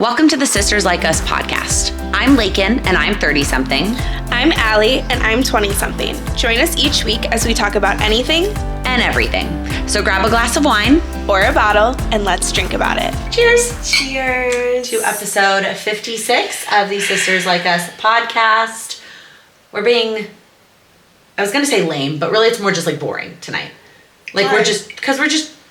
Welcome to the Sisters Like Us podcast. I'm Laken, and I'm 30-something. I'm Allie, and I'm 20-something. Join us each week as we talk about anything and everything. So grab a glass of wine or a bottle, and let's drink about it. Cheers! Cheers! To episode 56 of the Sisters Like Us podcast. We're being, I was going to say lame, but really it's more just like boring tonight. Like Why?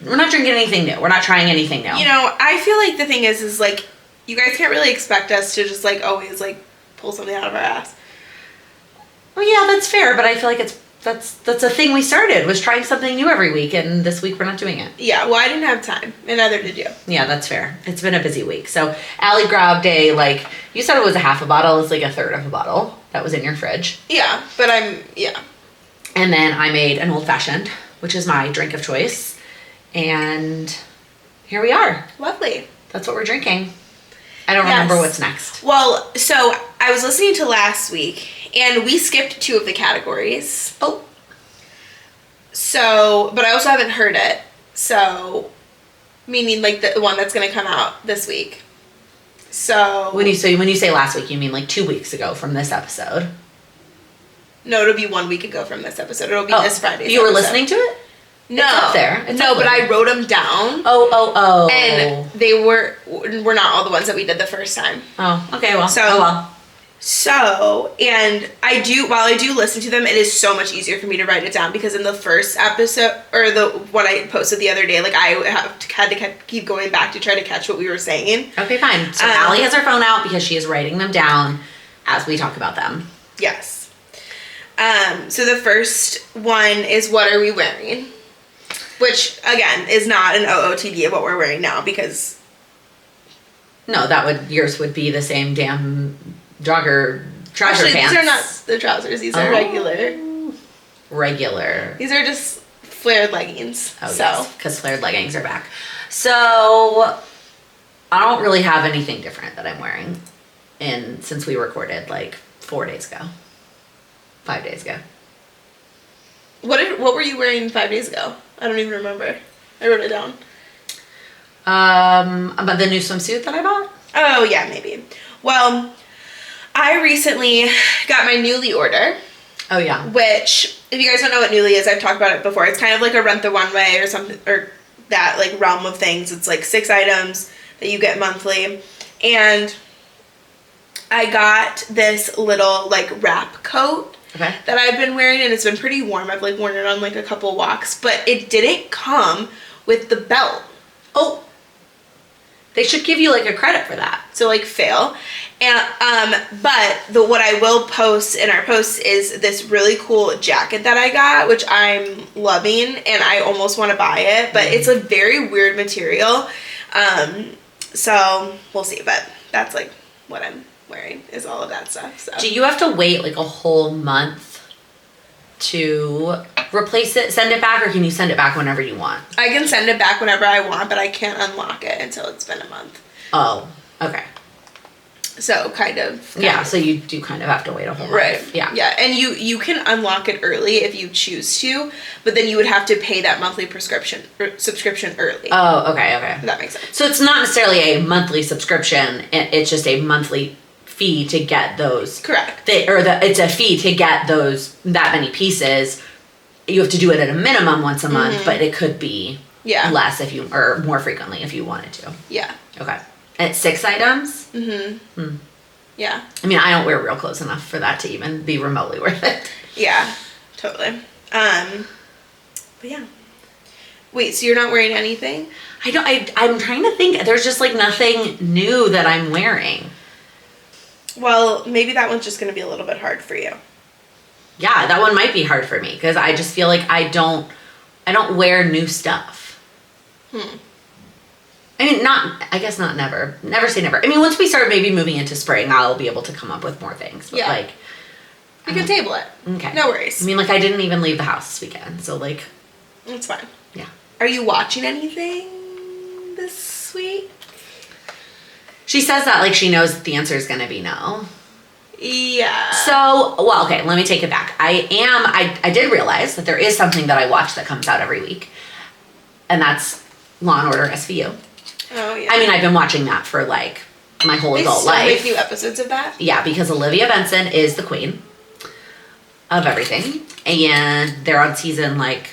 we're not drinking anything new. We're not trying anything new. You know, I feel like the thing is like, you guys can't really expect us to just like always like pull something out of our ass. Well, yeah, that's fair, but I feel like that's a thing we started, was trying something new every week, and this week we're not doing it. Yeah, well, I didn't have time, and neither did you. Yeah, that's fair. It's been a busy week. So Allie grabbed you said it was a half a bottle, it's like a third of a bottle that was in your fridge. Yeah, but And then I made an old fashioned, which is my drink of choice. And here we are. Lovely. That's what we're drinking. I don't remember what's next. Well, so I was listening to last week, and we skipped 2 of the categories. Oh. So, but I also haven't heard it. So, meaning like the one that's going to come out this week. So when you say last week, you mean like 2 weeks ago from this episode? No, it'll be 1 week ago from this episode. It'll be this Friday. You were listening to it? No, it's up there. But I wrote them down. Oh. And they were not all the ones that we did the first time. Oh, okay. Well, So, and while I do listen to them, it is so much easier for me to write it down, because in the first episode, or the one I posted the other day, like I had to keep going back to try to catch what we were saying. Okay, fine. So Allie has her phone out because she is writing them down as we talk about them. Yes. So the first one is, what are we wearing? Which, again, is not an OOTD of what we're wearing now, because... No, yours would be the same damn trouser pants. Actually, these are not the trousers. These are regular. Regular. These are just flared leggings. Oh, yes, because flared leggings are back. So, I don't really have anything different that I'm wearing since we recorded, 4 days ago. 5 days ago. What were you wearing 5 days ago? I don't even remember. I wrote it down. About the new swimsuit that I bought? Oh, yeah, maybe. Well, I recently got my Nuuly order. Oh, yeah. Which, if you guys don't know what Nuuly is, I've talked about it before. It's kind of like a Rent the One Way or something, or that realm of things. It's 6 items that you get monthly. And I got this little wrap coat. Okay. That I've been wearing, and it's been pretty warm. I've worn it on a couple walks, but it didn't come with the belt. Oh, they should give you a credit for that. So fail. And but what I will post in our post is this really cool jacket that I got, which I'm loving, and I almost want to buy it, but it's a very weird material. So we'll see, but that's what I'm wearing is all of that stuff. So do you have to wait a whole month to replace it, send it back, or can you send it back whenever you want? I can send it back whenever I want, but I can't unlock it until it's been a month. Oh, okay. So kind of. So you do kind of have to wait a whole month. Right. Yeah. Yeah, and you can unlock it early if you choose to, but then you would have to pay that monthly subscription early. Oh, okay. If that makes sense. So it's not necessarily a monthly subscription, it's just a monthly fee to get those. Correct. It's a fee to get that many pieces. You have to do it at a minimum once a month, but it could be less or more frequently if you wanted to. Yeah. Okay. And it's 6 items? Mm-hmm. Yeah. I mean, I don't wear real clothes enough for that to even be remotely worth it. Yeah, totally. But yeah. Wait, so you're not wearing anything? I'm trying to think. There's just nothing new that I'm wearing. Well, maybe that one's just going to be a little bit hard for you. Yeah, that one might be hard for me because I just feel like I don't wear new stuff. I mean, I guess not never. Never say never. I mean, once we start maybe moving into spring, I'll be able to come up with more things. But we can table it. Okay. No worries. I mean, I didn't even leave the house this weekend, so It's fine. Yeah. Are you watching anything this week? She says that she knows that the answer is going to be no. Yeah. So, well, okay, let me take it back. I did realize that there is something that I watch that comes out every week, and that's Law & Order SVU. Oh, yeah. I mean, I've been watching that for my whole They adult still life. make new episodes of that? Yeah, because Olivia Benson is the queen of everything. And they're on season, like,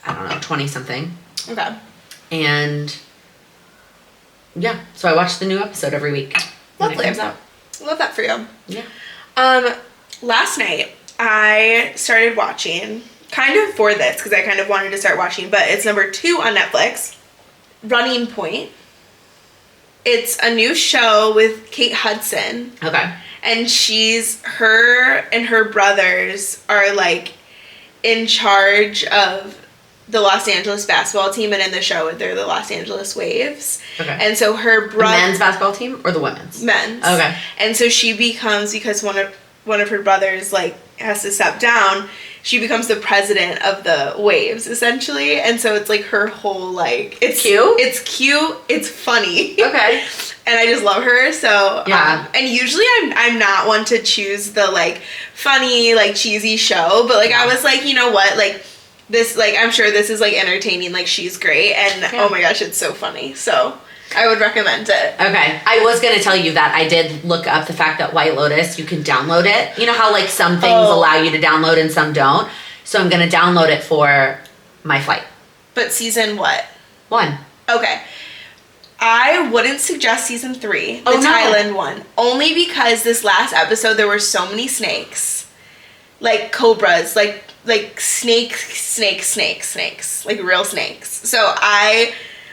I don't know, 20 something. Okay. And yeah, so I watch the new episode every week when it Lovely. comes out. Love that for you. Yeah. Last night I started watching, kind of for this, because I kind of wanted to start watching, but it's number 2 on Netflix, Running Point. It's a new show with Kate Hudson. Okay. And her and her brothers are like in charge of the Los Angeles basketball team, and in the show they're the Los Angeles Waves. Okay. And so her The brother, men's basketball team or the women's? men's. Okay. And so she becomes, because one of her brothers like has to step down, she becomes the president of the Waves essentially. And so it's like her whole like it's Cute? It's cute. It's funny. Okay. And I just love her. So Yeah. and usually I'm not one to choose the like funny like cheesy show, but like I was like, you know what, like this, like I'm sure this is like entertaining, like she's great, and oh my gosh, it's so funny. So I would recommend it. Okay. I was going to tell you that I did look up the fact that White Lotus, you can download it. You know how like some things allow you to download and some don't? So I'm going to download it for my flight. But season what? 1. Okay. I wouldn't suggest season 3, the Oh, no. Thailand one, only because this last episode there were so many snakes, like cobras, like snakes, like real snakes. So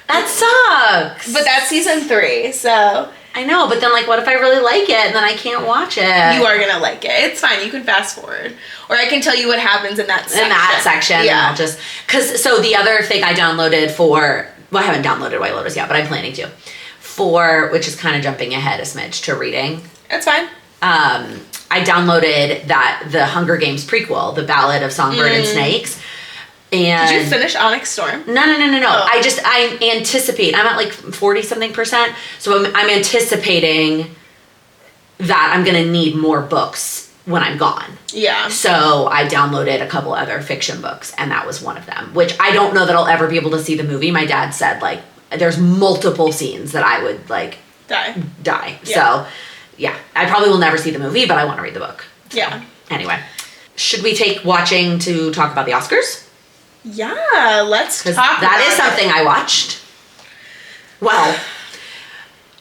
That sucks. but that's season 3, so I know, but then like what if I really like it and then I can't watch it? you are gonna like it. It's fine. You can fast forward, or I can tell you what happens in that section. In that section. Yeah. And I'll just, so the other thing I downloaded well, I haven't downloaded White Lotus yet, but I'm planning to, which is kind of jumping ahead a smidge to reading. That's fine. I downloaded the Hunger Games prequel, The Ballad of Songbird and Snakes. And Did you finish Onyx Storm? No. Oh. I anticipate, I'm at like 40 something %. So I'm anticipating that I'm going to need more books when I'm gone. Yeah. So I downloaded a couple other fiction books, and that was one of them, which I don't know that I'll ever be able to see the movie. My dad said like there's multiple scenes that I would like die. Yeah. So yeah, I probably will never see the movie, but I want to read the book. So, Yeah. Anyway, should we take watching to talk about the Oscars? Yeah, let's talk Because that is something I watched. Well,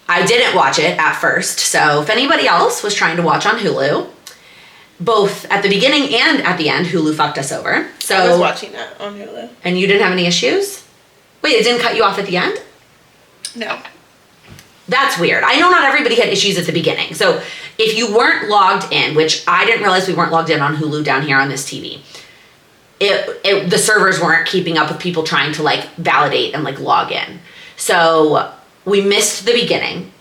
I didn't watch it at first, so if anybody else was trying to watch on Hulu, both at the beginning and at the end, Hulu fucked us over. So I was watching that on Hulu. And you didn't have any issues? Wait, it didn't cut you off at the end? No. That's weird. I know not everybody had issues at the beginning. So if you weren't logged in, which I didn't realize we weren't logged in on Hulu down here on this TV, the servers weren't keeping up with people trying to like validate and like log in. So we missed the beginning,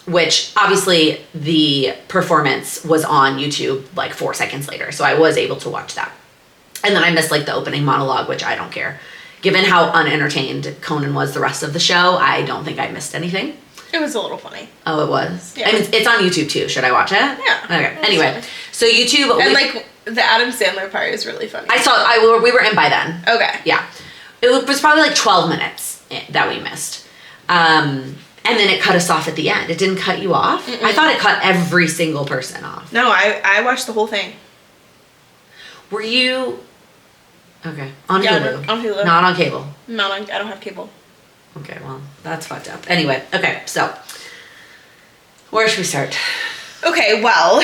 which obviously the performance was on YouTube like 4 seconds later. So I was able to watch that. And then I missed like the opening monologue, which I don't care. Given how unentertained Conan was the rest of the show, I don't think I missed anything. It was a little funny. Oh, it was? Yeah. I mean, it's on YouTube too. Should I watch it? Yeah. Okay. Anyway, so YouTube. And like the Adam Sandler part is really funny. We were in by then. Okay. Yeah. It was probably like 12 minutes that we missed. And then it cut us off at the end. It didn't cut you off? I thought it cut every single person off. No, I watched the whole thing. Were you... Okay. On Yeah, Hulu. on Hulu. Not on cable. No, I don't have cable. Okay, well, that's fucked up. Anyway, okay, so... Where should we start? Okay, well,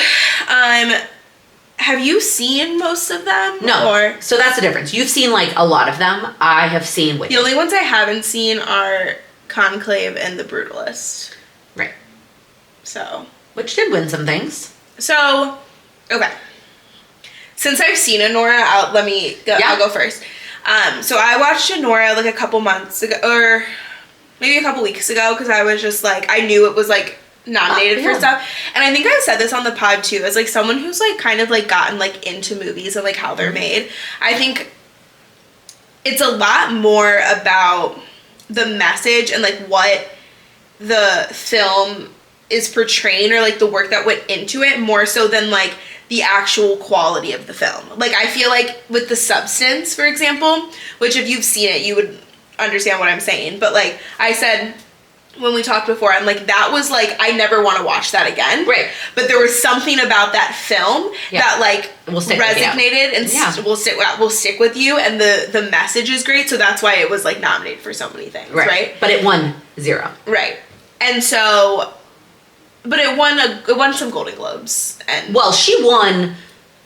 have you seen most of them? No. Or So that's the difference. You've seen like a lot of them. I have seen the only ones I haven't seen are Conclave and The Brutalist. Right. So. Which did win some things. So, okay. Since I've seen Anora, I'll go first. So I watched Anora like a couple months ago, or maybe a couple weeks ago, because I was just like, I knew it was like nominated for stuff. And I think I said this on the pod too, as like someone who's like kind of like gotten like into movies and like how they're made. I think it's a lot more about the message and like what the film is portraying, or like the work that went into it, more so than like the actual quality of the film. Like I feel like with The Substance, for example, which if you've seen it you would understand what I'm saying, but like I said when we talked before, I'm like, that was like, I never want to watch that again. Right. But there was something about that film that like resonated and will stick with you, and the message is great, so that's why it was like nominated for so many things, right? But it won 0. Right. And so, but it won some Golden Globes, and well, she won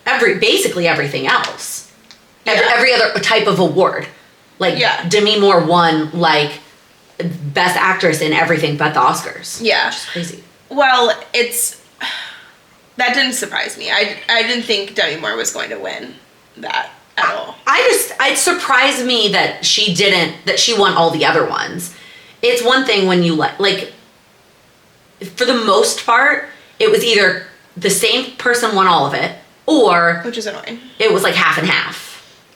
basically everything else. Every other type of award. Like Demi Moore won like Best Actress in everything but the Oscars. Yeah. Which is crazy. Well, that didn't surprise me. I didn't think Demi Moore was going to win that at all. It surprised me that she won all the other ones. It's one thing when you like, for the most part, it was either the same person won all of it, or which is annoying. It was like half and half.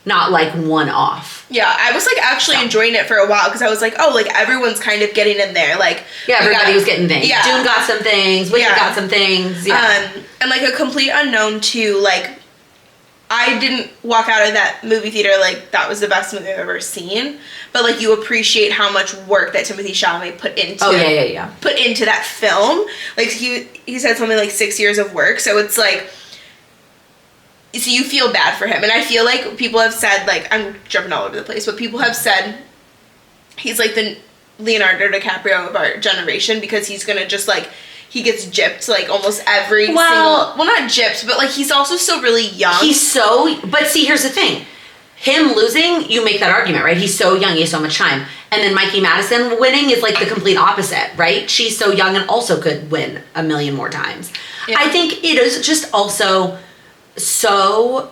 Not like one off. Yeah, I was like actually enjoying it for a while because I was like, oh, like everyone's kind of getting in there. Like everybody was getting things. Yeah. Dune got some things. Wicked got some things. Yeah. And like a complete unknown too. Like I didn't walk out of that movie theater like that was the best movie I've ever seen. But like you appreciate how much work that Timothée Chalamet put into put into that film. Like he said something like 6 years of work. So it's like. So you feel bad for him. And I feel like people have said, like, I'm jumping all over the place, but people have said he's like the Leonardo DiCaprio of our generation because he's going to just, like, he gets gypped, like, almost every single... Well, not gypped, but, like, he's also still really young. But see, here's the thing. Him losing, you make that argument, right? He's so young, he has so much time. And then Mikey Madison winning is, like, the complete opposite, right? She's so young and also could win a million more times. Yeah. I think it is just also... So,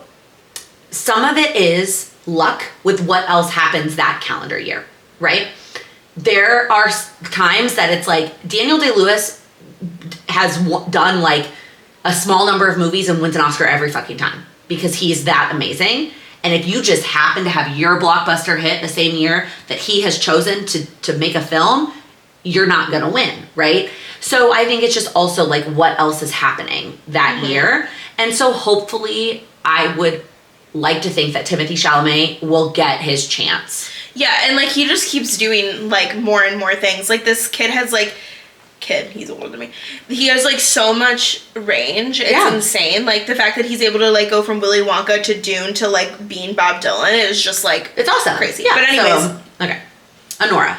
some of it is luck with what else happens that calendar year, right? There are times that it's like Daniel Day-Lewis has done like a small number of movies and wins an Oscar every fucking time because he's that amazing. And if you just happen to have your blockbuster hit the same year that he has chosen to make a film, you're not gonna win, right? So I think it's just also like what else is happening that year. And so hopefully I would like to think that Timothée Chalamet will get his chance. Yeah, and like he just keeps doing like more and more things. Like this kid has like, he's older than me. He has like so much range. It's insane. Like the fact that he's able to like go from Willy Wonka to Dune to like being Bob Dylan is just like, it's awesome. Crazy. Yeah, but anyways. So, okay. Honora.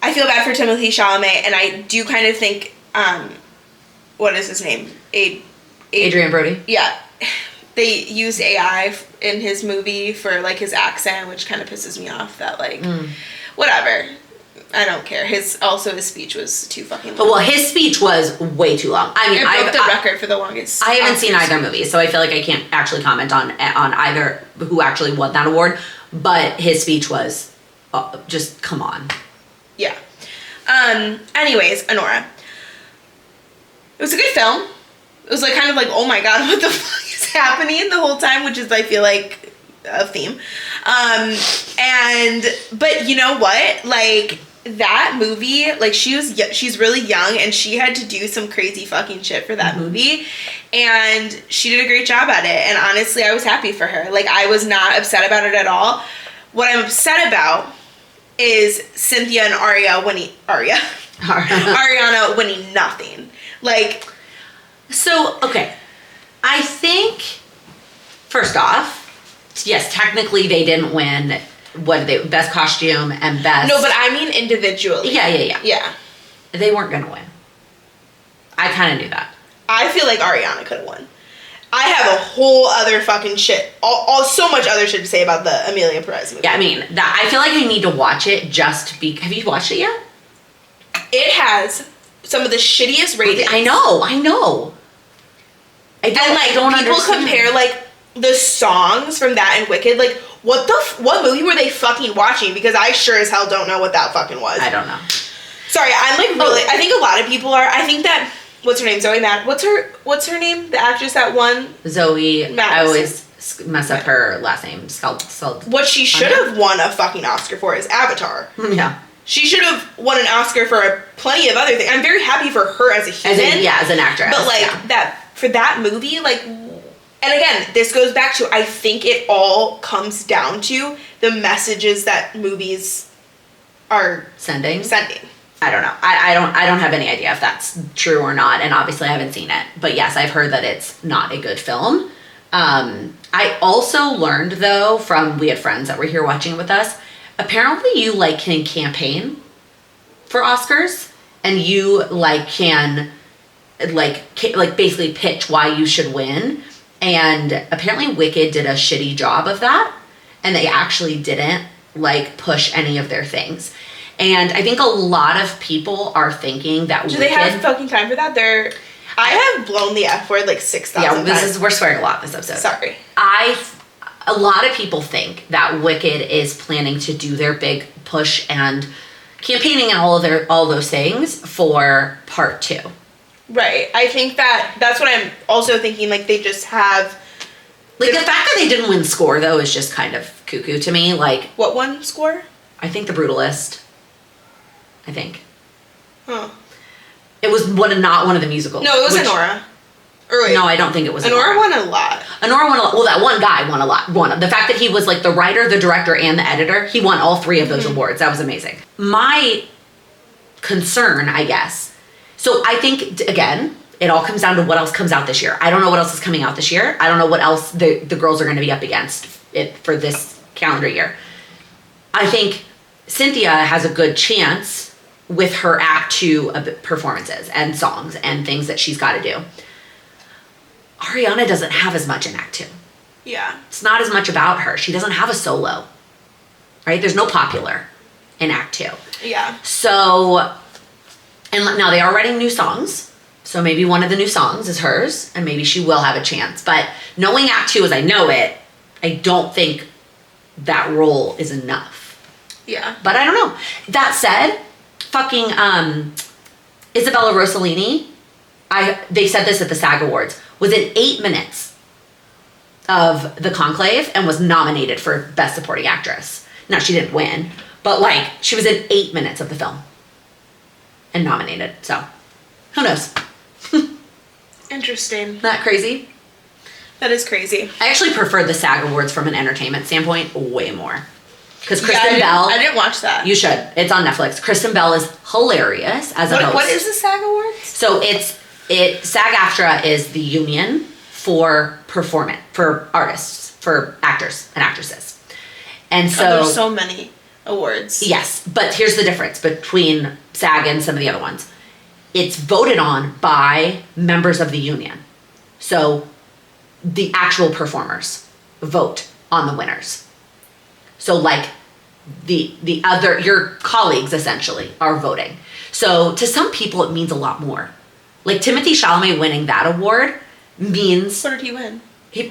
I feel bad for Timothée Chalamet, and I do kind of think, what is his name? Adrian Brody? Yeah. They used AI in his movie for, like, his accent, which kind of pisses me off that, like, whatever. I don't care. His speech was too fucking long. Well, his speech was way too long. I mean, it broke the record for the longest. I haven't seen either movie, so I feel like I can't actually comment on either who actually won that award, but his speech was just, come on. Yeah. Anyways, Honora. It was a good film. It was like kind of like, oh my god, what the fuck is happening the whole time, which is I feel like a theme. But you know what? Like that movie, like she's really young and she had to do some crazy fucking shit for that movie, and she did a great job at it. And honestly, I was happy for her. Like I was not upset about it at all. What I'm upset about is Cynthia and Ariana winning nothing. Like, so, okay. I think, first off, yes, technically they didn't win, best costume and best... No, but I mean individually. Yeah. They weren't gonna win. I kind of knew that. I feel like Ariana could have won. I have a whole other fucking shit, so much other shit to say about the Amelia Perez movie. Yeah, I mean, I feel like I need to watch it just to be... Have you watched it yet? It has some of the shittiest ratings. I know. I don't people understand. Compare, like, the songs from that and Wicked. Like, what movie were they fucking watching? Because I sure as hell don't know what that fucking was. I don't know. Sorry, I'm, like, really... I think a lot of people are... I think that... What's her name? Zoe Matt. What's her name? The actress that won? Zoe. Madison. I always mess up her last name. What she should have won a fucking Oscar for is Avatar. Yeah. She should have won an Oscar for plenty of other things. I'm very happy for her as a human. As an actress. But like that for that movie, like, and again, this goes back to I think it all comes down to the messages that movies are sending. I don't know. I don't have any idea if that's true or not, and obviously I haven't seen it. But yes, I've heard that it's not a good film. I also learned though we had friends that were here watching it with us. Apparently, you like can campaign for Oscars, and you like can basically pitch why you should win. And apparently, Wicked did a shitty job of that, and they actually didn't like push any of their things. And I think a lot of people are thinking that Do they have fucking time for that? I have blown the F word like 6,000 times. We're swearing a lot this episode. Sorry. A lot of people think that Wicked is planning to do their big push and campaigning and all those things for part 2. Right. I think that's what I'm also thinking. Like they just have. Like the fact that they didn't win score though is just kind of cuckoo to me. Like what one score? I think The Brutalist. I think. Huh. It was not one of the musicals. No, it was Anora. Or wait. No, I don't think it was Anora. Won a lot. Anora won a lot. Well, that one guy won a lot. The fact that he was like the writer, the director, and the editor, he won all 3 of those awards. That was amazing. My concern, I guess. So I think, again, it all comes down to what else comes out this year. I don't know what else is coming out this year. I don't know what else the girls are going to be up against for this calendar year. I think Cynthia has a good chance with her Act 2 performances and songs and things that she's got to do. Ariana doesn't have as much in Act 2. Yeah. It's not as much about her. She doesn't have a solo, right? There's no popular in Act 2. Yeah. So, and now they are writing new songs. So maybe one of the new songs is hers, and maybe she will have a chance. But knowing Act 2 as I know it, I don't think that role is enough. Yeah. But I don't know. That said, fucking Isabella Rossellini, they said this at the SAG Awards, was in 8 minutes of the conclave and was nominated for Best Supporting Actress. Now, she didn't win, but like, she was in 8 minutes of the film and nominated. So, who knows? Interesting. Isn't that crazy? That is crazy. I actually prefer the SAG Awards from an entertainment standpoint way more. Because Kristen Bell... I didn't watch that. You should. It's on Netflix. Kristen Bell is hilarious as a host. What is the SAG Awards? So SAG-AFTRA is the union for artists, for actors and actresses. And so... there's so many awards. Yes, but here's the difference between SAG and some of the other ones. It's voted on by members of the union. So the actual performers vote on the winners. So like your colleagues essentially are voting. So to some people it means a lot more. Like Timothée Chalamet winning that award means... What did he win?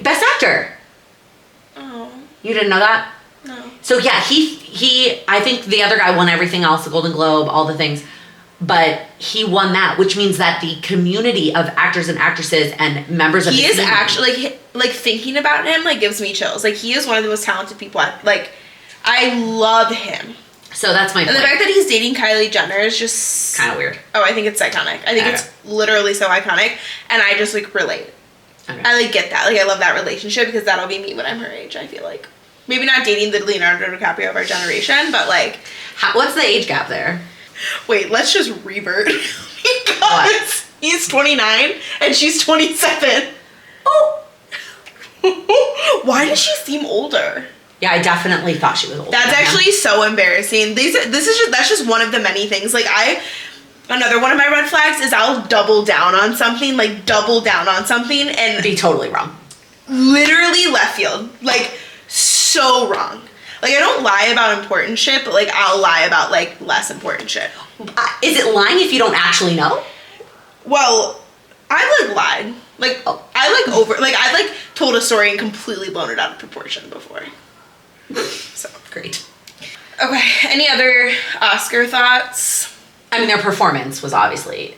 Best Actor. Oh. You didn't know that? No. So yeah, he I think the other guy won everything else, the Golden Globe, all the things. But he won that, which means that the community of actors and actresses and members of the is team, actually like thinking about him like gives me chills. Like he is one of the most talented people. I love him. So that's my point. And the fact that he's dating Kylie Jenner is just kind of weird. Oh, I think it's iconic. I think it's literally so iconic, and I just like relate. Okay. I like get that. Like I love that relationship because that'll be me when I'm her age. I feel like maybe not dating the Leonardo DiCaprio of our generation, but like, what's the age gap there? Wait, let's just revert because What? he's 29 and she's 27. Oh, why does she seem older? yeah, I definitely thought she was older. That's actually so embarrassing. That's just one of the many things. Like another one of my red flags is I'll double down on something and be totally wrong. Literally left field. Like so wrong. Like I don't lie about important shit, but like I'll lie about like less important shit. Is it lying if you don't actually know? Well, I like lied. Like I like told a story and completely blown it out of proportion before. So Great. okay. Any other Oscar thoughts? I mean, their performance was obviously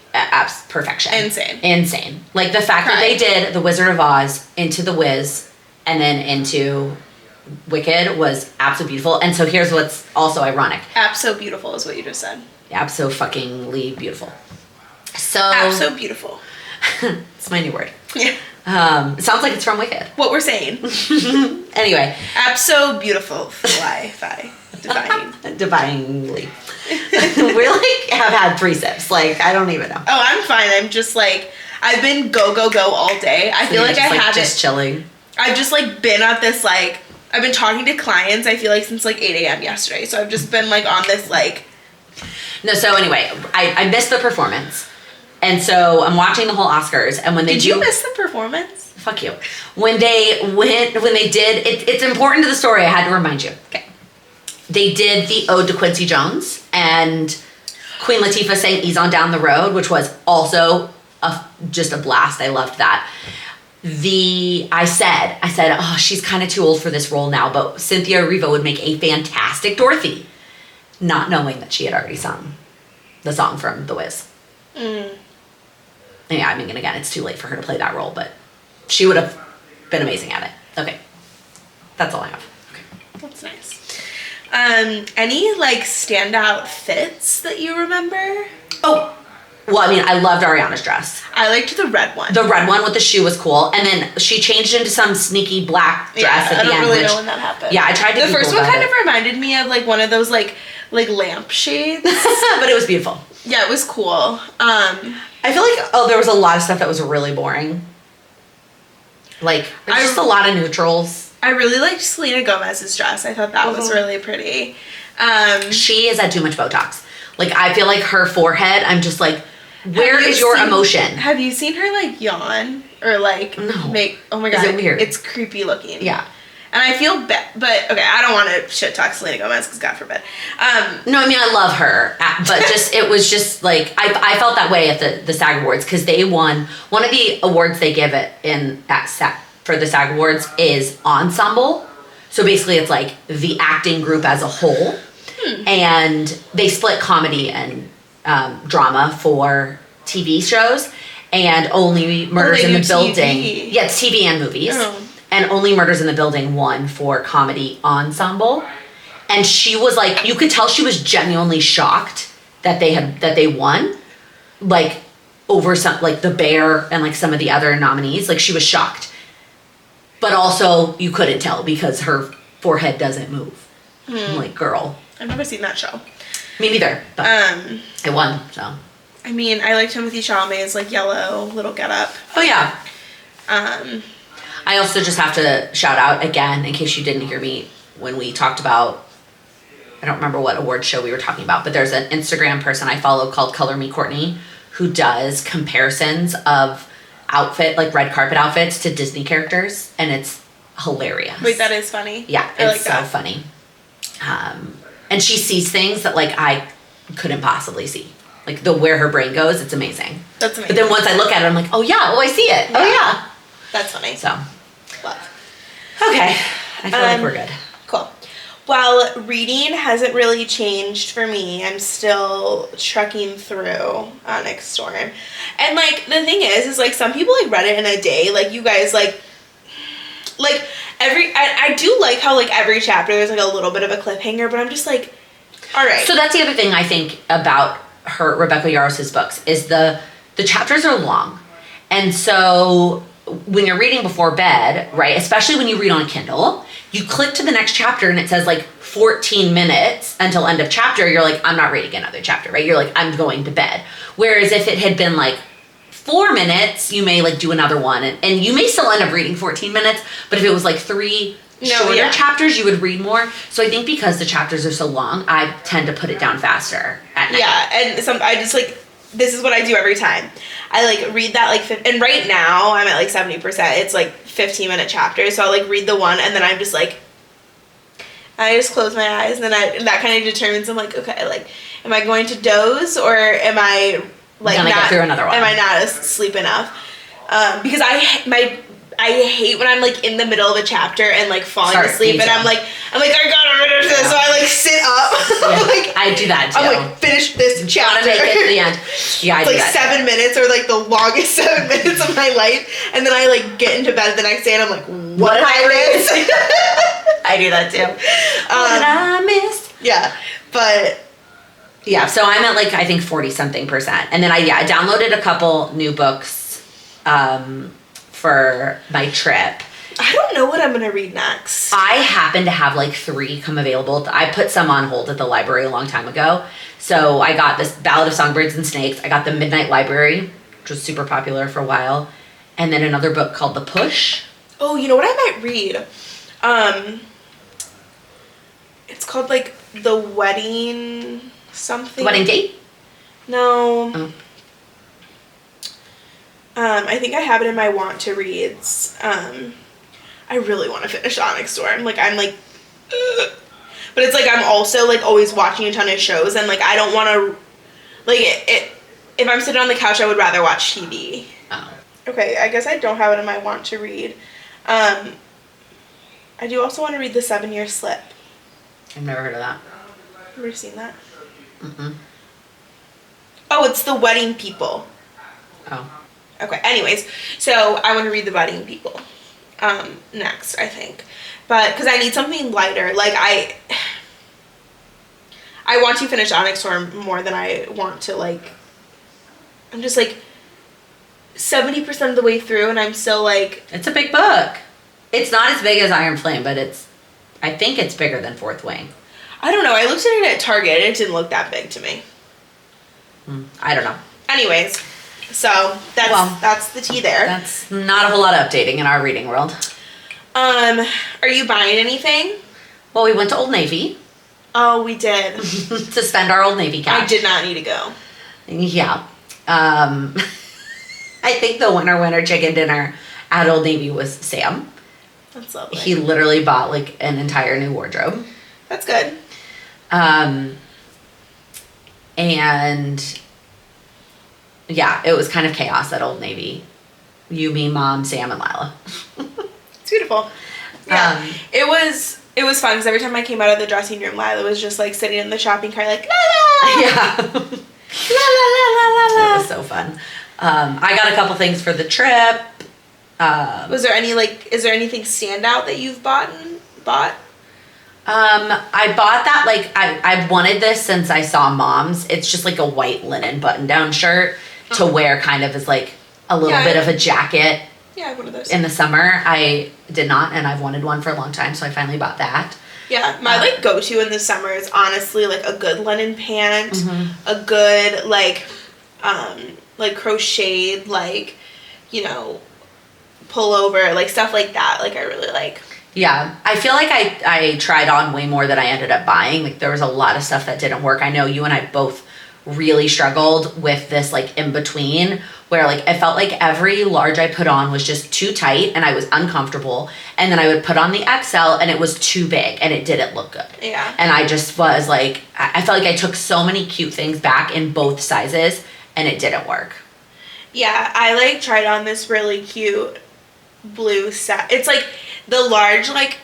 perfection. Insane. Like the fact that they did The Wizard of Oz into The Wiz and then into Wicked was absolutely beautiful. And so here's what's also ironic. Abso beautiful is what you just said. Abso-fucking-ly beautiful. So... Abso beautiful. It's my new word. Yeah. It sounds like it's from Wicked. What we're saying. Anyway. Abso beautiful. Fly. Defying. Defyingly. We like have had 3 sips. Like, I don't even know. Oh, I'm fine. I'm just like, I've been go all day. I feel like I haven't. Just chilling. I've just like been at this like, I've been talking to clients, I feel like since like 8 a.m. yesterday. So I've just been like on this like. No, so anyway, I missed the performance. And so I'm watching the whole Oscars, and when they Did you miss the performance? Fuck you. When they did, it's important to the story, I had to remind you. Okay. They did the Ode to Quincy Jones, and Queen Latifah sang Ease on Down the Road, which was also just a blast. I loved that. I said, oh, she's kind of too old for this role now, but Cynthia Erivo would make a fantastic Dorothy, not knowing that she had already sung the song from The Wiz. Yeah, I mean, and again, it's too late for her to play that role, but she would have been amazing at it. Okay. That's all I have. Okay. That's nice. Any like standout fits that you remember? Oh, well, I mean, I loved Ariana's dress. I liked the red one. The red one with the shoe was cool, and then she changed into some sneaky black dress at the end. I don't really know when that happened. Yeah, I tried to. The first one kind of reminded me of like one of those like lamp shades, but it was beautiful. Yeah, it was cool. I feel like there was a lot of stuff that was really boring. Like there's just a lot of neutrals. I really liked Selena Gomez's dress. I thought that was really pretty. She has had too much Botox. Like I feel like her forehead. I'm just like, where is your emotion? Have you seen her like yawn or like make? Oh my god, is it weird? It's creepy looking. Yeah. And I feel bad, but okay, I don't want to shit talk Selena Gomez because God forbid. No, I mean I love her, but just it was just like I felt that way at the SAG Awards because they won one of the awards they give it for the SAG Awards is ensemble. So basically, it's like the acting group as a whole, and they split comedy and drama for TV shows, and only Murders in the Building. TV. Yeah, it's TV and movies. Oh. And only Murders in the Building won for comedy ensemble. And she was like, you could tell she was genuinely shocked that they won, like over some like The Bear and like some of the other nominees. Like she was shocked, but also you couldn't tell because her forehead doesn't move. I'm like, girl, I've never seen that show. me neither. But it won. So I mean, I like Timothée Chalamet's like yellow little getup. oh yeah. I also just have to shout out again, in case you didn't hear me when we talked about, I don't remember what award show we were talking about, but there's an Instagram person I follow called Color Me Courtney who does comparisons of like red carpet outfits to Disney characters, and it's hilarious. Wait, that is funny. Yeah, it's so funny. And she sees things that like I couldn't possibly see. Like where her brain goes, it's amazing. That's amazing. But then once I look at it, I'm like, oh yeah, I see it. Yeah. Oh yeah. That's funny. So, love. Okay, I feel like we're good. Cool. Well, reading hasn't really changed for me. I'm still trucking through Onyx Storm. And, like, the thing is like, some people, like, read it in a day. Like, you guys, like I do like how, like, every chapter there's, like, a little bit of a cliffhanger, but I'm just like, all right. So that's the other thing I think about Rebecca Yaros's books, is the chapters are long. And so when you're reading before bed, right, especially when you read on Kindle, you click to the next chapter and it says like 14 minutes until end of chapter. You're like, I'm not reading another chapter, right? You're like, I'm going to bed. Whereas if it had been like 4 minutes, you may like do another one and you may still end up reading 14 minutes. But if it was like 3 shorter chapters, you would read more. So I think because the chapters are so long, I tend to put it down faster at night. Yeah, and I just like, this is what I do every time. I like read that like, and right now I'm at like 70%. It's like 15-minute chapters. So I'll like read the one and then I'm just like, I just close my eyes and then that kind of determines, I'm like, okay, like, am I going to doze or am I like gonna get through another one? Am I not asleep enough? Because I hate when I'm like in the middle of a chapter and like falling asleep and I'm like I gotta finish this, so I like sit up. Yeah, like I do that too. I'm like, finish this chapter. Make it to the end. Yeah, I do like that 7 minutes or like the longest 7 minutes of my life, and then I like get into bed the next day and I'm like, what did I miss? I do that too. What did I miss? Yeah, but yeah, so I'm at like I think 40-something%, and then I downloaded a couple new books for my trip, I don't know what I'm gonna read next. I happen to have like 3 come available. I put some on hold at the library a long time ago. So I got this Ballad of Songbirds and Snakes. I got The Midnight Library, which was super popular for a while. And then another book called The Push. Oh, you know what I might read? It's called like The Wedding something. The Wedding Date? No. Oh. I think I have it in my want to reads. I really want to finish Onyx Storm. Like, I'm like, ugh. But it's like I'm also like always watching a ton of shows, and like I don't want to, like if I'm sitting on the couch, I would rather watch TV. Oh. Okay, I guess I don't have it in my want to read. I do also want to read The 7-Year Slip. I've never heard of that. Have you ever seen that? Mm-mm. Oh, it's The Wedding People. Oh. Okay, anyways, so I want to read The Wedding People next, I think. But, because I need something lighter. Like, I want to finish Onyx Storm more than I want to, like, I'm just, like, 70% of the way through, and I'm still, like... It's a big book. It's not as big as Iron Flame, but I think it's bigger than Fourth Wing. I don't know. I looked at it at Target, and it didn't look that big to me. I don't know. Anyways, so that's the tea there. That's not a whole lot of updating in our reading world. Are you buying anything? Well, we went to Old Navy. Oh, we did. To spend our Old Navy cash. I did not need to go. Yeah. I think the winner chicken dinner at Old Navy was Sam. That's lovely. He literally bought like an entire new wardrobe. That's good. And yeah, it was kind of chaos at Old Navy. You, me, Mom, Sam, and Lila. It's beautiful. Yeah, it was fun because every time I came out of the dressing room, Lila was just like sitting in the shopping cart, like la la. Yeah. La la la la la la. It was so fun. I got a couple things for the trip. Is there anything standout that you've bought? I bought that, like, I wanted this since I saw Mom's. It's just like a white linen button-down shirt to wear kind of as like a little bit of a jacket. Yeah, I have one of those. In the summer. I did not, and I've wanted one for a long time, so I finally bought that. Yeah, my like go-to in the summer is honestly like a good linen pant, a good like crocheted like, you know, pullover, like stuff like that. Like I really like. Yeah, I feel like I tried on way more than I ended up buying. Like there was a lot of stuff that didn't work. I know you and I both really struggled with this like in between where like I felt like every large I put on was just too tight and I was uncomfortable, and then I would put on the XL and it was too big and it didn't look good. Yeah. And I just was like, I felt like I took so many cute things back in both sizes and it didn't work. Yeah, I like tried on this really cute blue set. It's like the large, like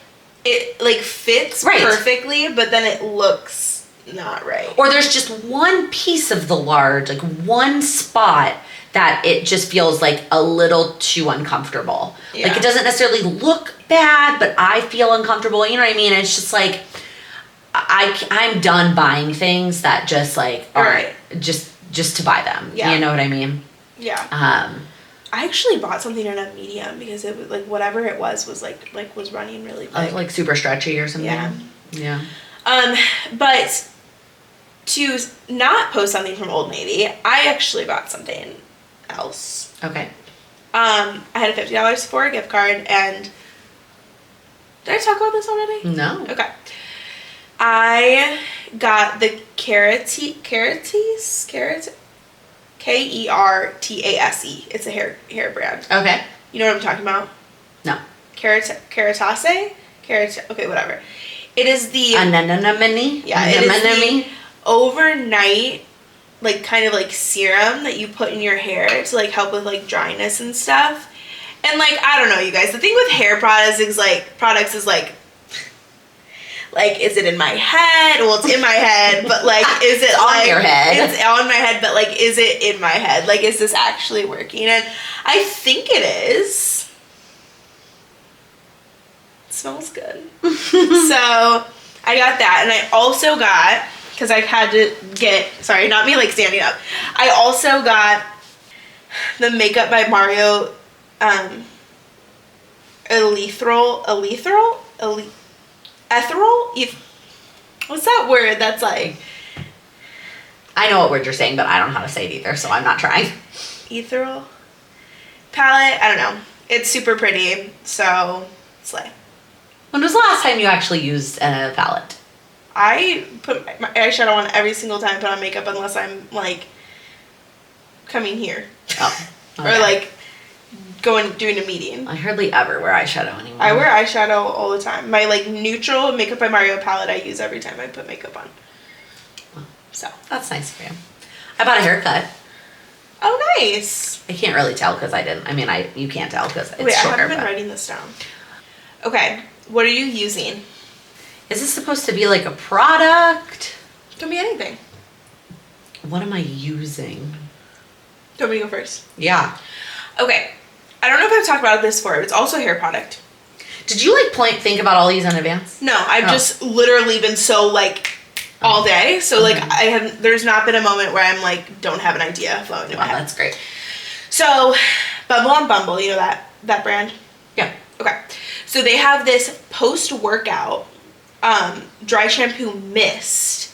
it like fits perfectly, but then it looks not right. Or there's just one piece of the large, like one spot that it just feels like a little too uncomfortable. Yeah. Like it doesn't necessarily look bad, but I feel uncomfortable. You know what I mean? It's just like I'm done buying things that just like are just to buy them. Yeah. You know what I mean? Yeah. I actually bought something in a medium because it was like whatever it was was running really big. Like super stretchy or something. Yeah. Yeah. But to not post something from Old Navy, I actually bought something else. Okay. I had a $50 Sephora gift card, and did I talk about this already? No. Okay. I got the Kerastase. Kertase. It's a hair brand. Okay. You know what I'm talking about? No. Keratase? Okay, whatever. It is the... Anemone? Yeah, it is the overnight, like, kind of, like, serum that you put in your hair to, like, help with, like, dryness and stuff. And, like, I don't know, you guys. The thing with hair products is, like, is it in my head? Well, it's in my head, but, like, is it, on your head? It's on my head, but, like, is it in my head? Like, is this actually working? And I think it is. It smells good. So, I got that. And I also got, because I had to get, sorry, not me, like, standing up. I also got the Makeup by Mario, I What's that word that's like? I know what word you're saying, but I don't know how to say it either, so I'm not trying. Ethereal palette. I don't know. It's super pretty, so slay. When was the last time you actually used a palette? I put my eyeshadow on every single time I put on makeup unless I'm like coming here. Oh. Okay. Or like doing a meeting. I hardly ever wear eyeshadow anymore. I wear eyeshadow all the time. My like neutral Makeup by Mario palette I use every time I put makeup on. So that's nice for you. I bought a haircut. Oh, nice. I can't really tell because I didn't. I mean, you can't tell because it's Wait, shorter. I haven't been writing this down. Okay, what are you using? Is this supposed to be like a product? Can be anything. What am I using? Do you want me to go first? Yeah. Okay, I don't know if I've talked about this before. It's also a hair product. Did you like think about all these in advance? No, I've just literally been so like all day. So like there's not been a moment where I'm like don't have an idea flowing in my head. That's great. So Bumble on Bumble, you know that brand? Yeah. Okay. So they have this post-workout dry shampoo mist,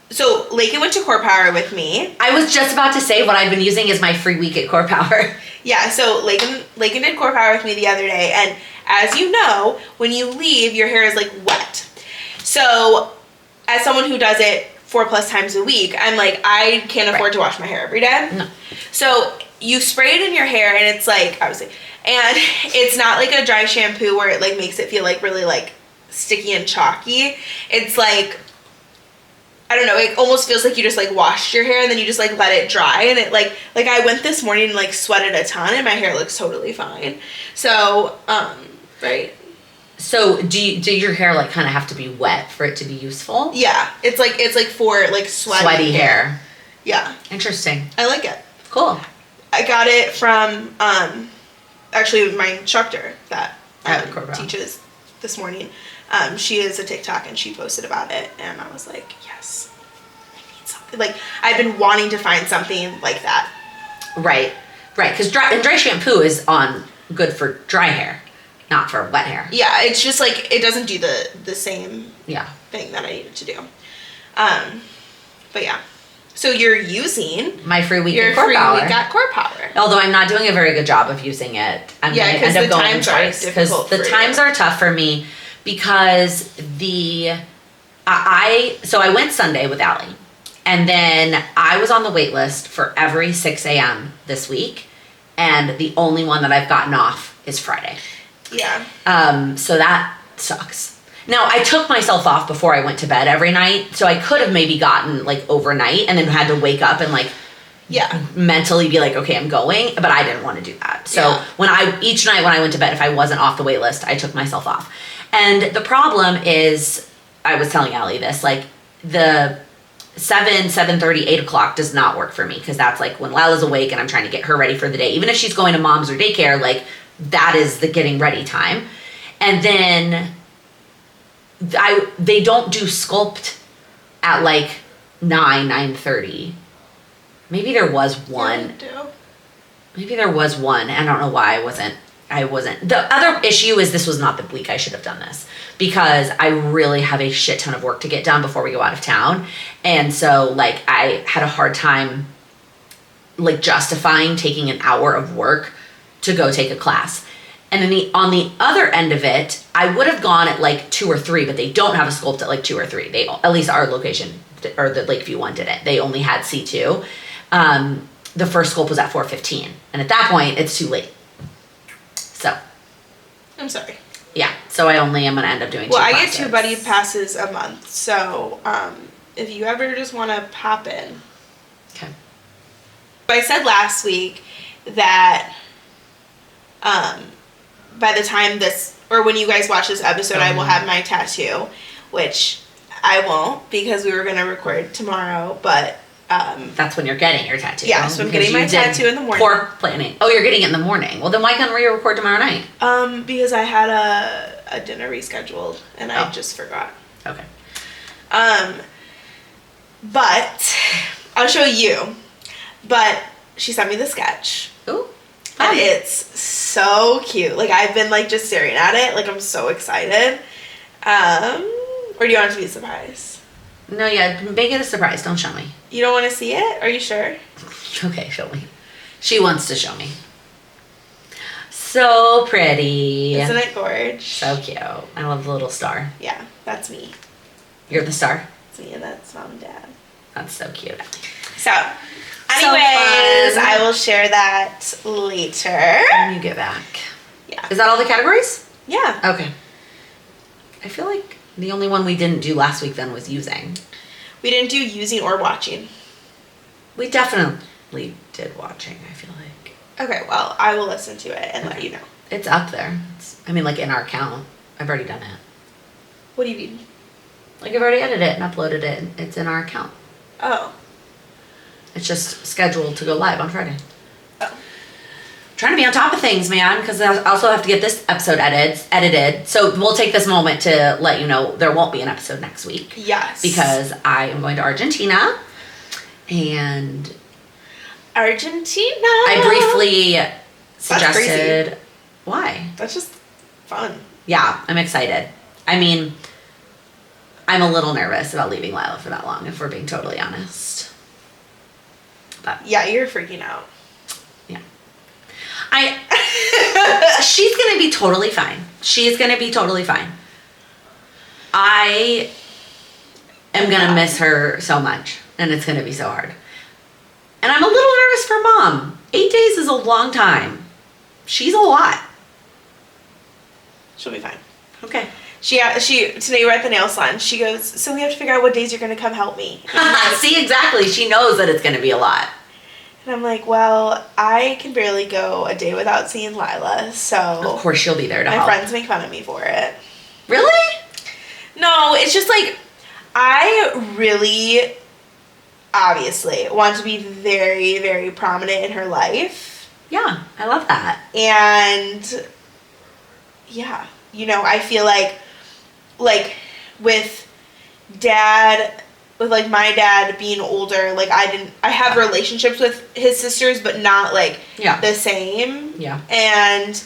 so Laken went to Core Power with me. I was just about to say what I've been using is my free week at Core Power. Yeah, so Laken did Core Power with me the other day, and as you know, when you leave, your hair is like wet. So as someone who does it 4+ times a week, I'm like, I can't afford to wash my hair every day. No. So you spray it in your hair, and it's like, obviously, and it's not like a dry shampoo where it like makes it feel like really like sticky and chalky. It's like, I don't know, it almost feels like you just like washed your hair and then you just like let it dry, and it like I went this morning and like sweated a ton and my hair looks totally fine. So, right. So do your hair like kind of have to be wet for it to be useful? Yeah, it's like for like sweaty hair. Yeah. Interesting. I like it. Cool. I got it from actually my instructor that teaches this morning. She is a TikTok and she posted about it, and I was like, yes, I need something. Like I've been wanting to find something like that. Right. Because dry shampoo is good for dry hair, not for wet hair. Yeah, it's just like it doesn't do the same thing that I needed to do. But yeah. So you're using my free week your at Core free Power. week at Core Power. Although I'm not doing a very good job of using it. I'm going to end up going twice because the times are tough for me because I went Sunday with Allie, and then I was on the wait list for every 6 a.m. this week, and the only one that I've gotten off is Friday. Yeah. So that sucks. Now, I took myself off before I went to bed every night, so I could have maybe gotten, like, overnight and then had to wake up and, like, mentally be like, okay, I'm going, but I didn't want to do that. So each night when I went to bed, if I wasn't off the wait list, I took myself off. And the problem is, I was telling Allie this, like, the 7:30, 8 o'clock does not work for me, because that's, like, when Lila's awake and I'm trying to get her ready for the day. Even if she's going to mom's or daycare, like, that is the getting ready time. And then they don't do Sculpt at like 9:30. Maybe there was one. Maybe there was one. I don't know why I wasn't. The other issue is this was not the week I should have done this, because I really have a shit ton of work to get done before we go out of town. And so like I had a hard time like justifying taking an hour of work to go take a class. And then on the other end of it, I would have gone at like 2 or 3, but they don't have a Sculpt at like 2 or 3. They, at least our location, or the Lakeview one didn't. They only had C2. The first Sculpt was at 4:15. And at that point, it's too late. So. I'm sorry. Yeah. So I only am going to end up doing 2 classes. Well, I get 2 buddy passes a month. So if you ever just want to pop in. Okay. I said last week that by the time when you guys watch this episode, I will have my tattoo, which I won't, because we were going to record tomorrow, but that's when you're getting your tattoo. Yeah, so I'm getting my tattoo in the morning. Poor planning. Oh, you're getting it in the morning. Well, then why can't we record tomorrow night? Because I had a dinner rescheduled and I just forgot. Okay. But I'll show you. But she sent me the sketch. Ooh. And it's so cute. Like, I've been, like, just staring at it. Like, I'm so excited. Or do you want it to be a surprise? No, yeah, make it a surprise. Don't show me. You don't want to see it? Are you sure? Okay, show me. She wants to show me. So pretty. Isn't it gorge? So cute. I love the little star. Yeah, that's me. You're the star? It's me and that's mom and dad. That's so cute. So, anyways, I will share that later. When you get back. Yeah. Is that all the categories? Yeah. Okay. I feel like the only one we didn't do last week then was using. We didn't do using or watching. We definitely did watching, I feel like. Okay, well, I will listen to it and let you know. It's up there. Like in our account. I've already done it. What do you mean? Like I've already edited it and uploaded it. And it's in our account. Oh. It's just scheduled to go live on Friday. Oh. Trying to be on top of things, man, because I also have to get this episode edited. So we'll take this moment to let you know there won't be an episode next week. Yes. Because I am going to Argentina. And Argentina. I briefly suggested... crazy. Why? That's just fun. Yeah, I'm excited. I mean, I'm a little nervous about leaving Lila for that long, if we're being totally honest. But Yeah, you're freaking out. yeah. She's going to be totally fine. She's going to be totally fine. I am going to miss her so much, and it's going to be so hard. And I'm a little nervous for Mom. 8 days is a long time. She's a lot. She'll be fine. Okay. She today we're at the nail salon. She goes, so we have to figure out what days you're gonna come help me. See, exactly. She knows that it's going to be a lot. And I'm like, well, I can barely go a day without seeing Lila, so Of course she'll be there to my help. friends make fun of me for it. Really? No, it's just like I really obviously want to be very, very prominent in her life. Yeah, I love that. And yeah, I feel like with my dad being older, like I have relationships with his sisters, but not like the same. Yeah. And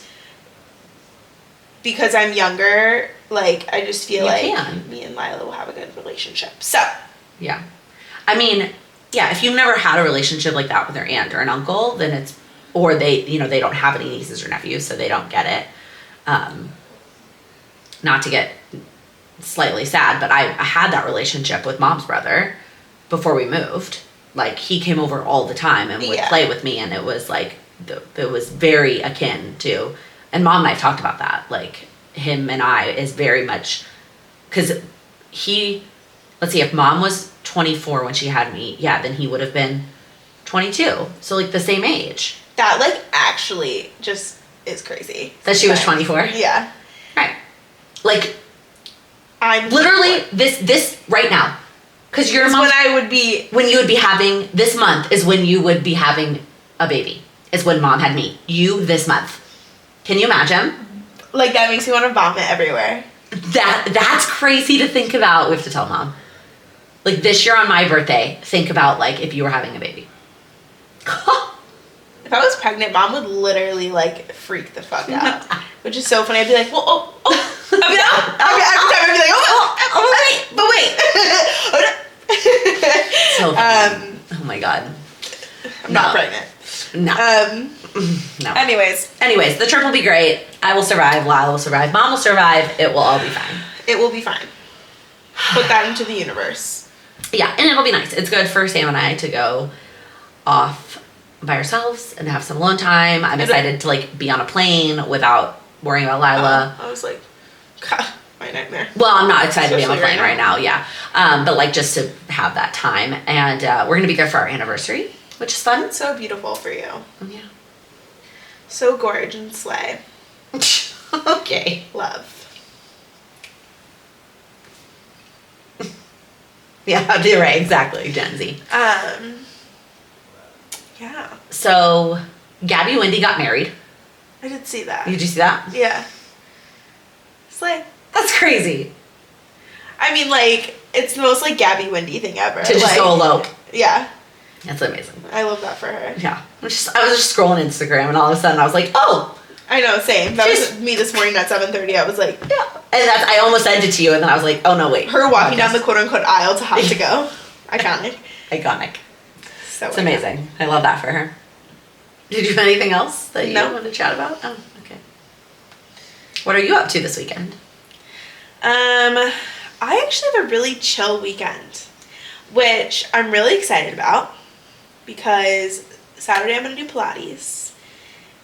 because I'm younger, like I just feel me and Lila will have a good relationship. So. Yeah. I mean, yeah, if you've never had a relationship like that with their aunt or an uncle, then or they don't have any nieces or nephews, so they don't get it. Not to get slightly sad, but I had that relationship with Mom's brother before we moved. Like, he came over all the time and would play with me, and it was like, it was very akin to, and Mom and I have talked about that, like, him and I is very much, because let's see, if Mom was 24 when she had me, then he would have been 22. So, like, the same age. That, like, actually just is crazy. That she was 24? Yeah. Right. Like, I'm literally this right now. Because your mom, when you would be having, this month is when you would be having a baby. Is when Mom had me. You this month. Can you imagine? Like, that makes me want to vomit everywhere. That's crazy to think about. We have to tell Mom. Like, this year on my birthday, think about, like, if you were having a baby. If I was pregnant, Mom would literally, like, freak the fuck out. Which is so funny. I'd be like, well, I'd be like, every time I'd be like, wait. So funny. Oh my God. I'm not pregnant. No. No. Anyways, the trip will be great. I will survive. Lila will survive. Mom will survive. It will all be fine. It will be fine. Put that into the universe. Yeah, and it'll be nice. It's good for Sam and I to go off by ourselves and have some alone time. I'm excited to, like, be on a plane without worrying about Lila. I was like, God, my nightmare. Well, I'm not excited to be on a plane right now, yeah. But, like, just to have that time. And we're going to be there for our anniversary, which is fun. It's so beautiful for you. Yeah. So gorge and slay. Okay. Love. Yeah, you're right. Exactly. Gen Z. Yeah. So, Gabby Wendy got married. I did see that. Did you see that? Yeah. Slay. That's crazy. I mean, like, it's the most, like, Gabby Wendy thing ever. To just go elope. Yeah. That's amazing. I love that for her. Yeah. I was just scrolling Instagram, and all of a sudden I was like, oh, I know, same. That was me this morning at 7:30. I was like, Yeah. And I almost sent it to you, and then I was like, oh, no, wait. her walking down the quote-unquote aisle to have to go. Iconic. Iconic. So It's amazing. I love that for her. Did you have anything else that you want to chat about? Oh, okay. What are you up to this weekend? I actually have a really chill weekend, which I'm really excited about because Saturday I'm going to do Pilates.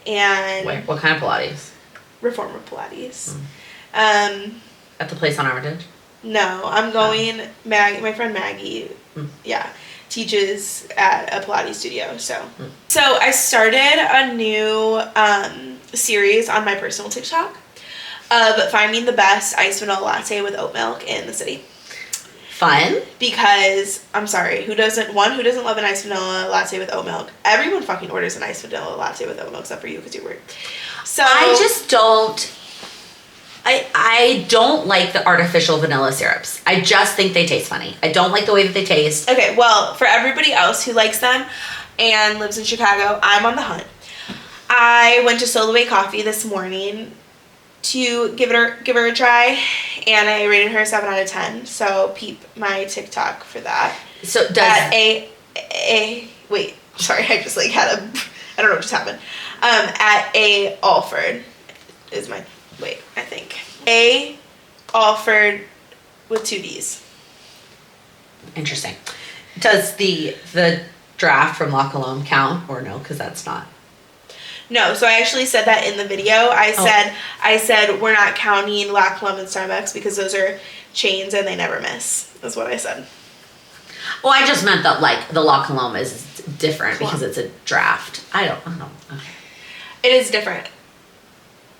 And Where? What kind of Pilates? Reformer Pilates. At the place on Armitage? No, I'm going, my friend Maggie, teaches at a Pilates studio, so. So I started a new series on my personal TikTok of finding the best iced vanilla latte with oat milk in the city. Fun. Because, I'm sorry, who doesn't love an iced vanilla latte with oat milk? Everyone fucking orders an iced vanilla latte with oat milk except for you because you're weird. So I just don't... I don't like the artificial vanilla syrups. I just think they taste funny. I don't like the way that they taste. Okay, well, for everybody else who likes them and lives in Chicago, I'm on the hunt. I went to Soloway Coffee this morning to give her a try, and I rated her a 7 out of 10. So peep my TikTok for that. So does at wait, sorry, I just like had I don't know what just happened. At A Alford is my I think A Alford with 2 D's. Interesting. Does the draft from La Colombe count or no? Because that's not. No, so I actually said that in the video. I said we're not counting La Colombe and Starbucks because those are chains and they never miss. That's what I said. Well, I just meant that like the La Colombe is different because it's a draft. I don't know. Okay. It is different,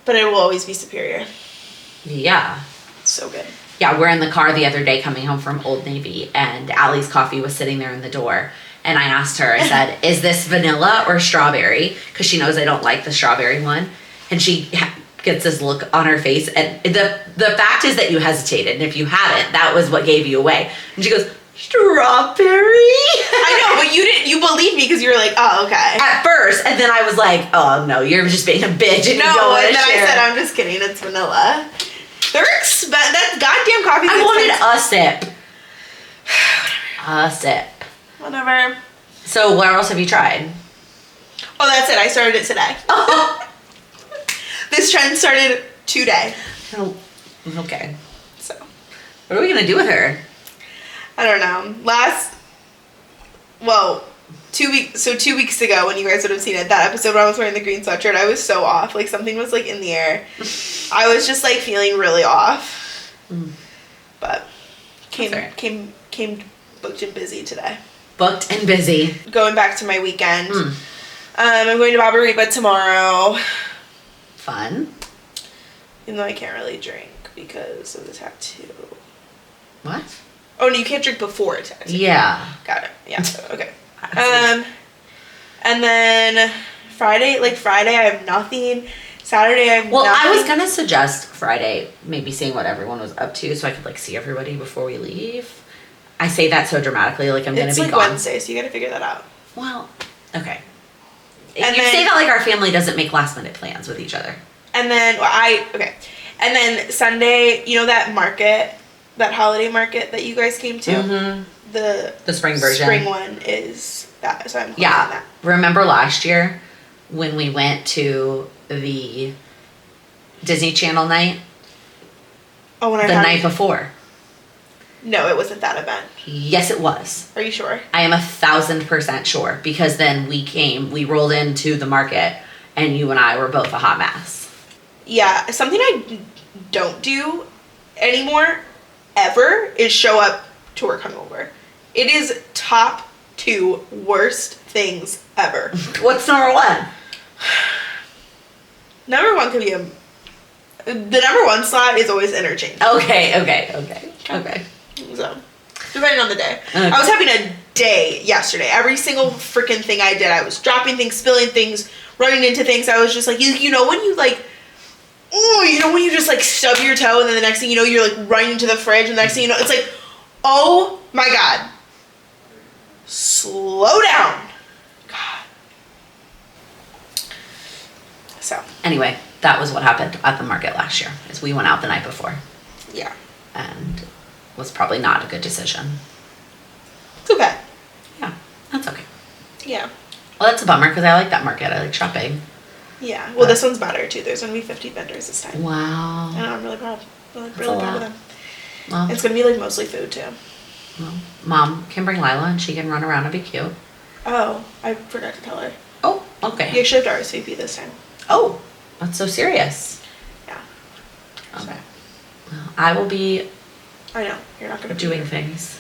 but it will always be superior. Yeah. So good. Yeah, we're in the car the other day coming home from Old Navy, and Allie's coffee was sitting there in the door. And I asked her, I said, is this vanilla or strawberry? Because she knows I don't like the strawberry one. And she gets this look on her face. And the fact is that you hesitated. And if you hadn't, that was what gave you away. And she goes, strawberry? I know, but you believed me because you were like, oh, okay. At first. And then I was like, oh, no, you're just being a bitch. And you don't want to share. I said, I'm just kidding. It's vanilla. They're that goddamn coffee. I wanted a sip. A sip. Whatever. So what else have you tried? Oh, that's it. I started it today. Oh. This trend started today. Oh, okay. So. What are we going to do with her? I don't know. 2 weeks ago when you guys would have seen it, that episode where I was wearing the green sweatshirt, I was so off. Like something was like in the air. I was just like feeling really off. But came booked and busy today. Booked and busy. Going back to my weekend. I'm going to Barbarita tomorrow. Fun. Even though I can't really drink because of the tattoo. What? Oh, no, you can't drink before a tattoo. Yeah. Got it. Yeah, okay. And then Friday I have nothing. Saturday I have nothing. Well, I was going to suggest Friday maybe seeing what everyone was up to so I could like see everybody before we leave. I say that so dramatically, like I'm going to be gone. It's like Wednesday, so you got to figure that out. Well, okay. And you say that like our family doesn't make last minute plans with each other. And then, And then Sunday, you know that market, that holiday market that you guys came to? Mm-hmm. The spring version. Spring one is that, so I'm closing that. Remember last year when we went to the Disney Channel night? Oh, when the night before. No, it wasn't that event. Yes, it was. Are you sure? I am 1,000% sure because then we rolled into the market and you and I were both a hot mess. Yeah, something I don't do anymore, ever, is show up to work hungover. It is top 2 worst things ever. What's number 1? Number 1 could be the number 1 slot is always interchangeable. Okay. So, depending on the day. Okay. I was having a day yesterday. Every single freaking thing I did, I was dropping things, spilling things, running into things. I was just like, you know when you like, when you just like stub your toe and then the next thing you know, you're like running into the fridge and the next thing you know, it's like, oh my God. Slow down. God. So. Anyway, that was what happened at the market last year, is we went out the night before. Yeah. And was probably not a good decision. It's okay. Yeah, that's okay. Yeah. Well, that's a bummer because I like that market. I like shopping. Yeah. Well, this one's better too. There's gonna be 50 vendors this time. Wow. I know, I'm really proud. Really That's proud a lot. of them. Well, It's gonna be like mostly food too. well, Mom can bring Lila and she can run around and be cute. Oh, I forgot to tell her. Oh, okay. You should have RSVP this time. Oh, that's so serious. Yeah. Okay. Well, I will be I know. You're not gonna be doing here. things.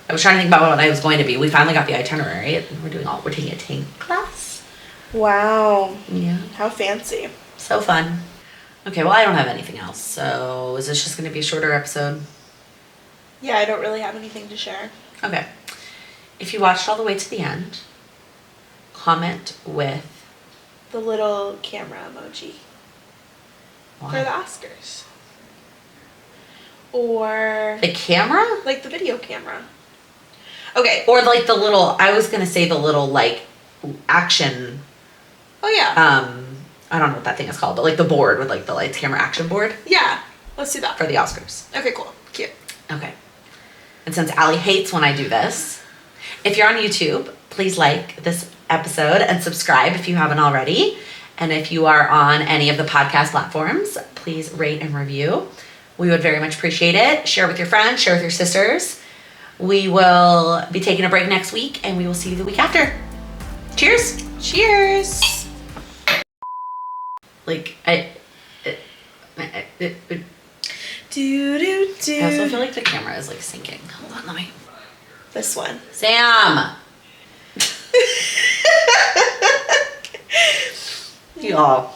I was trying to think about what I was going to be. We finally got the itinerary. We're taking a tank class. Wow. Yeah. How fancy. So fun. Okay, well, I don't have anything else. So is this just going to be a shorter episode? Yeah, I don't really have anything to share. Okay. If you watched all the way to the end, comment with The little camera emoji for the Oscars. Or the camera? like the video camera. Okay. Or like the little, I was going to say the little like action, Oh yeah. I don't know what that thing is called, but like the board with like the lights camera action board Yeah. Let's do that. for the Oscars. Okay, cool. Cute. Okay. And since Allie hates when I do this, if you're on YouTube, please like this episode and subscribe if you haven't already. And if you are on any of the podcast platforms, please rate and review. We would very much appreciate it. Share with your friends, share with your sisters. We will be taking a break next week and we will see you the week after. Cheers. Cheers. Like, I also feel like the camera is like sinking. Hold on, let me. This one. Sam! Y'all.